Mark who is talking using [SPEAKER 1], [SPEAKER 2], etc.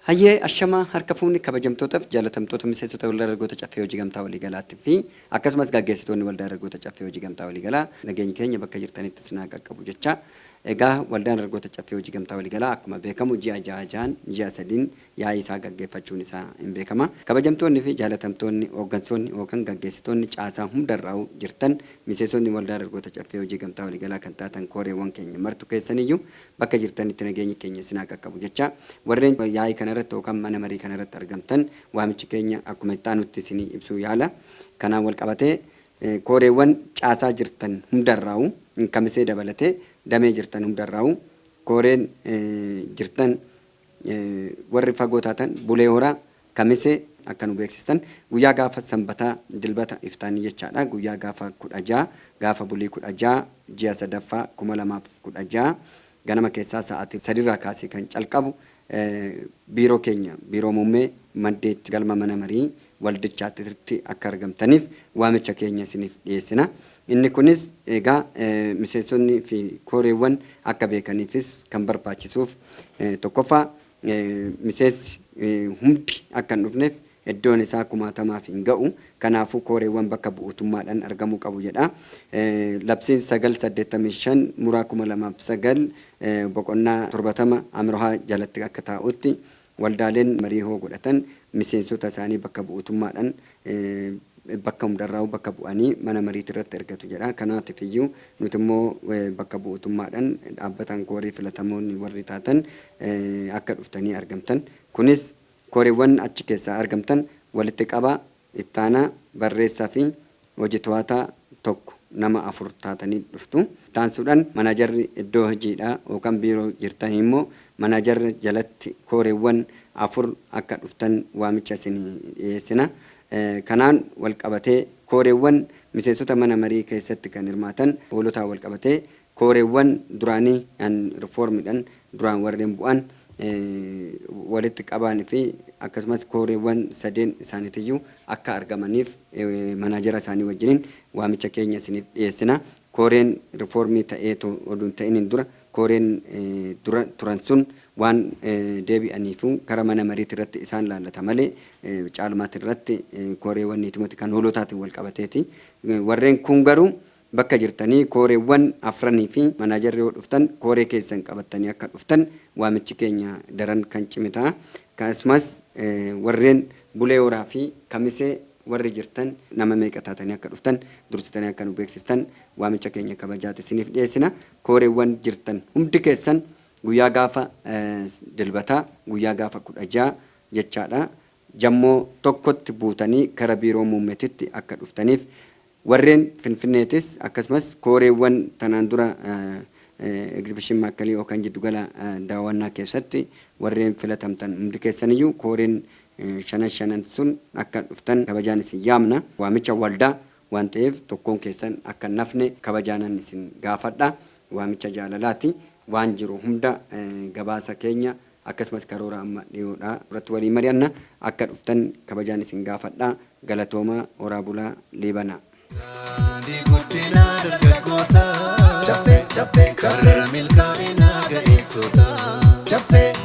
[SPEAKER 1] Hayyee ashama harka fuunni kabajamtootaaf jaalatamtoota miseensota waldaa dargaggoota caffee hojii gamtaa waliigalaatti fi akkasumas gaggeessitoonni waldaa dargaggoota caffee hojii gamtaa waliigalaa nageenyi keenya bakka jirtanitti sinaa qaqqabu jecha egaa waldaan dargaggoota caffee hojii gamtaa waliigalaa akkuma beekamu ji'a ja'aan ji'a sadiin yaa'ii isaa gaggeeffachuun isaa hin beekama. Kabajamtoonni fi jaalatamtoonni hooggansoonni yookaan gaggeessitoonni caasaa hundarraa jirtan miseensonni waldaa dargaggoota caffee hojii gamtaa waliigalaa kan taatan kooreewwan keenya martu keessaniyyuu bakka jirtanitti nageenyi keenya sinaa qaqqabu jecha warreen yaa'ii kana irratti yookaan mana marii kana irratti argamtan waamichi keenya akkuma itti aanutti isinii ibsuu yaala. Kanaan wal qabatee kooreewwan caasaa jirtan hundarraa kamisee dabalatee damee jirtan hundarraa kooreen jirtan warri fagoo taatan bulee horaa kamisee akka nu beeksistan guyyaa gaafa sanbataa dilbata iftaanii jechaadha. Guyyaa gaafa 16 gaafa bulii 16 ji'a sadaffaa 2016 ganama keessaa sa'aatii 3 irraa kaasee kan calqabu biiroo keenya biiroo muummee maddeetti galma mana marii waldichaatti akka argamtaniif waamicha keenya isiniif dhiyeessina. Inni kunis egaa miseensonni fi kooreewwan akka beekaniifis kan barbaachisuuf tokkoffaa miseensi hundi akka hin dhufneef iddoon isaa 10,000 hin ga'u. Kanaafuu kooreewwan bakka bu'uutummaadhaan argamuu qabu jedha. Labsiin 985 muraa 2009 boqonnaa 70 amrohaa jalatti akka taa'utti waldaaleen marii hoo godhatan miseensota isaanii bakka bu'uutummaadhaan bakka hundarraa bakka bu'anii mana mariitti irratti ergatu jedha. Kanaatiif iyyuu nuti immoo bakka bu'uutummaadhaan dhaabbataan koorii filatamoonni warri taatan akka dhuftanii argamtan. Kunis kooreewwan achi keessaa argamtan walitti qabaa ittaanaa barreessaa fi hojii to'ataa tokko nama 4 taatanii dhuftu. Taansuudhaan manaajarri iddoo hojiidhaa yookaan biiroo jirtanii immoo manaajarri jalatti kooreewwan 4 akka dhuftan waamicha isin dhiyeessina. Kanaan wal qabatee kooreewwan miseensota mana marii keessatti kan hirmaatan hoolotaa wal qabatee kooreewwan duraanii rifoormiidhaan duraan warreen bu'an walitti qabaan fi akkasumas kooreewwan sadeen isaaniitiyyuu akka argamaniif manaajara isaanii wajjiniin waamicha keenya isiniif dhiyeessina. Kooreen rifoormii ta'eetu oduun ta'iniin dura kooreen dura turan sun waan deebi'aniifu kara mana mariitti irratti isaan laallata malee caalumaatti irratti kooreewwan niitumatti kan hoolotaatiin wal qabateeti. Warreen kun garuu bakka jirtanii kooreewwan afranii fi manaajarri yoo dhuftan kooree keessan qabatanii akka dhuftan waamichi keenya daran kan cimita. Akkasumas warreen bulee horaa fi kamisee warri jirtan nama meeqa taatanii akka dhuftan dursitanii akka nu beeksistan waamicha keenya kabajaati isiniif dhiyeessina. Kooreewwan jirtan hundi keessan guyyaa gaafa dilbataa guyyaa gaafa 16 jechaadha. Jammoo tokkotti buutanii kara biiroo muummeetitti akka dhuftaniif warreen finfinneetis akkasumas kooreewwan tanaan dura exhibition maakalii yookaan jiddugala daawwannaa keessatti warreen filatamtan hundi keessaniyyuu kooreen shanan sun akka dhuftan kabajaan isin yaamna. Waamicha waldaa waan ta'eef tokkoon keessan akka nafne kabajaanan isin gaafadha. Waamicha jaalalaati. Waan jiru hunda gabaasa keenya akkasumas karoora amma dhiyoodha irratti waliin mari'anna akka dhuftan kabajaan isin gaafadha. Galatoomaa horaa bulaa Liibanaa.
[SPEAKER 2] Caffee, caffee, caffee.